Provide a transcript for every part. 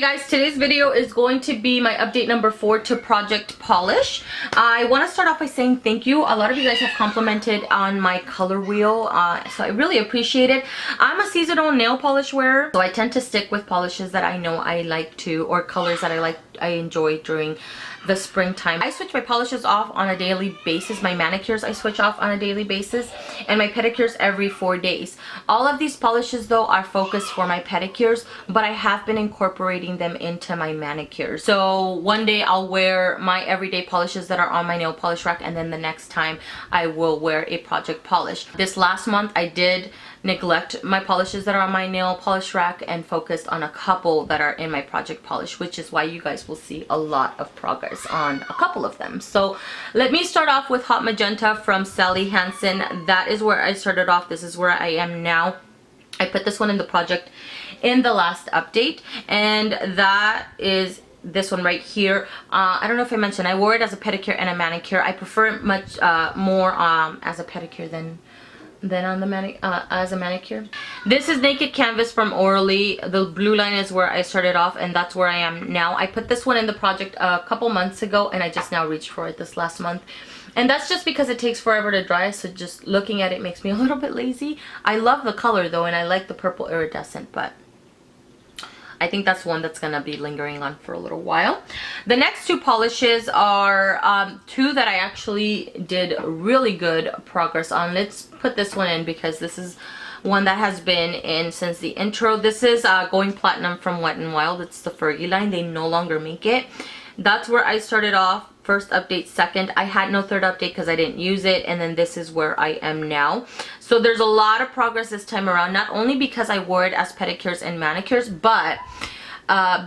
guys, today's video is going to be my update number 4 to Project Polish. I want to start off by saying thank you. A lot of you guys have complimented on my color wheel, so I really appreciate it. I'm a seasonal nail polish wearer, so I tend to stick with polishes that I know I like to, or colors that I enjoy during the springtime. I switch my polishes off on a daily basis. My manicures I switch off on a daily basis, and my pedicures every 4 days. All of these polishes though are focused for my pedicures, but I have been incorporating them into my manicures. So one day I'll wear my everyday polishes that are on my nail polish rack, and then the next time I will wear a project polish. This last month I did neglect my polishes that are on my nail polish rack and focused on a couple that are in my project polish, which is why you guys will see a lot of progress on a couple of them. So let me start off with Hot Magenta from Sally Hansen. That is where I started off. This is where I am now. I put this one in the project in the last update, and that is this one right here. I don't know if I mentioned I wore it as a pedicure and a manicure. I prefer it much more as a pedicure than on the as a manicure. This is Naked Canvas from ORLY. The blue line is where I started off, and that's where I am now. I put this one in the project a couple months ago, and I just now reached for it this last month. And that's just because it takes forever to dry, so just looking at it makes me a little bit lazy. I love the color though, and I like the purple iridescent, but I think that's one that's gonna be lingering on for a little while. The next two polishes are two that I actually did really good progress on. Let's put this one in because this is one that has been in since the intro. This is Going Platinum from Wet n Wild. It's the Fergie line. They no longer make it. That's where I started off. First update, second. I had no third update because I didn't use it, and then this is where I am now. So there's a lot of progress this time around, not only because I wore it as pedicures and manicures, but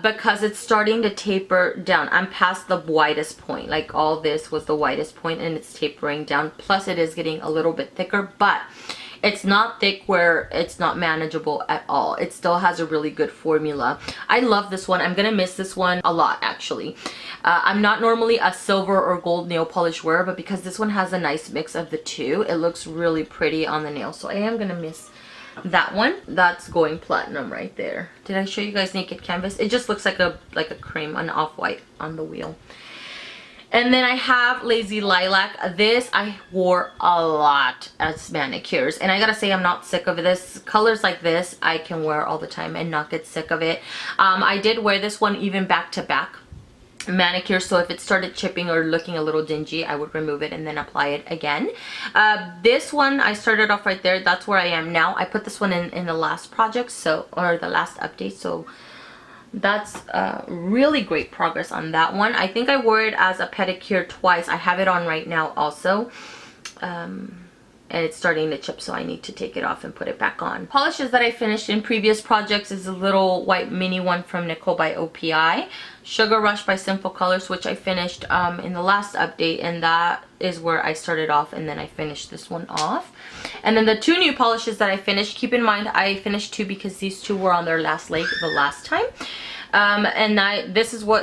because it's starting to taper down. I'm past the widest point. Like, all this was the widest point, and it's tapering down. Plus it is getting a little bit thicker, but it's not thick where it's not manageable at all. It still has a really good formula. I love this one. I'm gonna miss this one a lot, actually. I'm not normally a silver or gold nail polish wearer, but because this one has a nice mix of the two, it looks really pretty on the nail. So I am gonna miss that one. That's Going Platinum right there. Did I show you guys Naked Canvas? It just looks like a cream, an off-white on the wheel. And then I have Lazy Lilac. This I wore a lot as manicures, and I gotta say I'm not sick of this. Colors like this I can wear all the time and not get sick of it. I did wear this one even back to back manicure, so if it started chipping or looking a little dingy, I would remove it and then apply it again. This one I started off right there. That's where I am now. I put this one in the last project, or the last update, so that's really great progress on that one. I think I wore it as a pedicure twice. I have it on right now also, and it's starting to chip, so I need to take it off and put it back on. Polishes that I finished in previous projects is a little white mini one from Nicole by OPI, Sugar Rush by Simple Colors, which I finished in the last update, and that is where I started off, and then I finished this one off. And then the two new polishes that I finished, keep in mind I finished two because these two were on their last leg the last time. And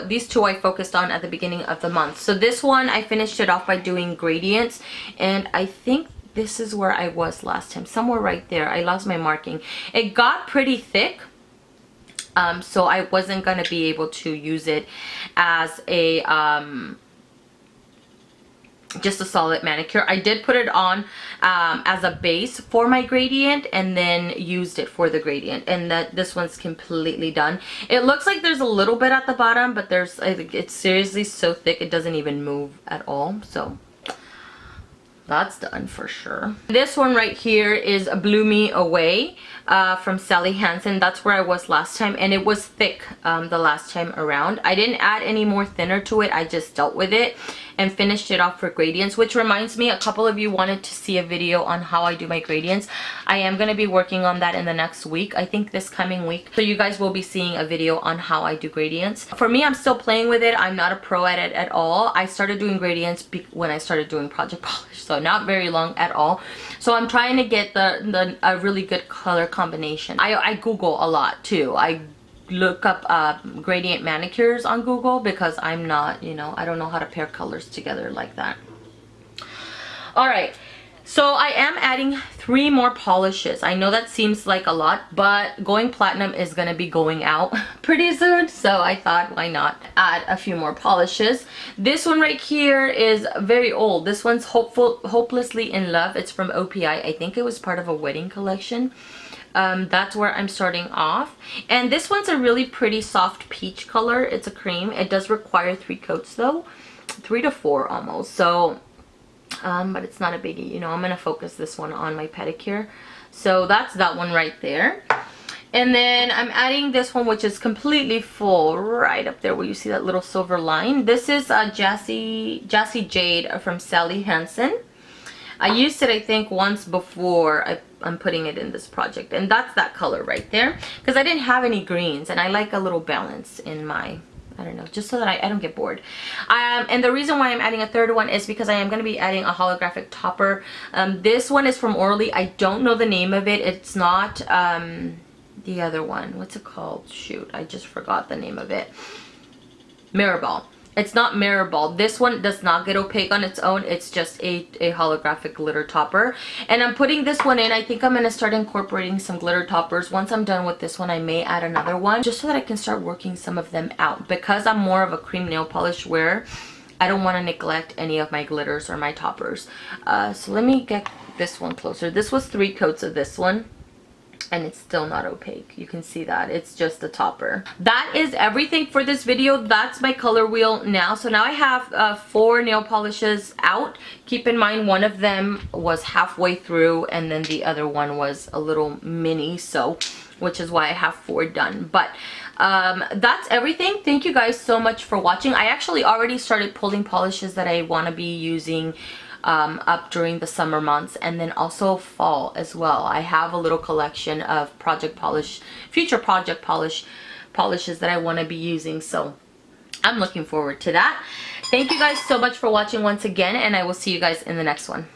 these two I focused on at the beginning of the month. So this one I finished it off by doing gradients, and I think this is where I was last time, somewhere right there. I lost my marking. It got pretty thick, so I wasn't gonna be able to use it as a just a solid manicure. I did put it on as a base for my gradient, and then used it for the gradient, and this one's completely done. It looks like there's a little bit at the bottom, but it's seriously so thick it doesn't even move at all. So that's done for sure. This one right here is Blew Me Away from Sally Hansen. That's where I was last time, and it was thick the last time around. I didn't add any more thinner to it. I just dealt with it and finished it off for gradients, which reminds me, a couple of you wanted to see a video on how I do my gradients. I am going to be working on that in the next week, I think this coming week. So you guys will be seeing a video on how I do gradients. For me, I'm still playing with it. I'm not a pro at it at all. I started doing gradients when I started doing project polish, so not very long at all. So I'm trying to get a really good color combination. I Google a lot too. I look up gradient manicures on Google because I'm not, I don't know how to pair colors together like that. All right, So I am adding 3 more polishes. I know that seems like a lot, but going platinum is going to be going out pretty soon. So I thought, why not add a few more polishes. This one right here is very old. This one's Hopelessly in Love. It's from OPI. I think it was part of a wedding collection. That's where I'm starting off. And this one's a really pretty soft peach color. It's a cream. It does require 3 coats though. 3 to 4 almost. So but it's not a biggie. You know, I'm gonna focus this one on my pedicure. So that's that one right there. And then I'm adding this one, which is completely full, right up there where you see that little silver line. This is Jassy Jade from Sally Hansen. I used it, I think, once before. I'm putting it in this project, and that's that color right there, because I didn't have any greens, and I like a little balance in my, I don't know, just so that I don't get bored. And the reason why I'm adding a third one is because I am going to be adding a holographic topper. This one is from ORLY. I don't know the name of it. It's not the other one. What's it called? Shoot, I just forgot the name of it. Mirrorball. It's not Mirrorball. This one does not get opaque on its own. It's just a holographic glitter topper. And I'm putting this one in. I think I'm going to start incorporating some glitter toppers. Once I'm done with this one, I may add another one just so that I can start working some of them out. Because I'm more of a cream nail polish wearer, I don't want to neglect any of my glitters or my toppers. So let me get this one closer. This was 3 coats of this one. And it's still not opaque. You can see that it's just a topper. That is everything for this video. That's my color wheel now. So now I have 4 nail polishes out. Keep in mind, one of them was halfway through and then the other one was a little mini, so which is why I have 4 done. But that's everything. Thank you guys so much for watching. I actually already started pulling polishes that I want to be using up during the summer months, and then also fall as well. I have a little collection of future project polishes that I want to be using, so I'm looking forward to that. Thank you guys so much for watching once again, and I will see you guys in the next one.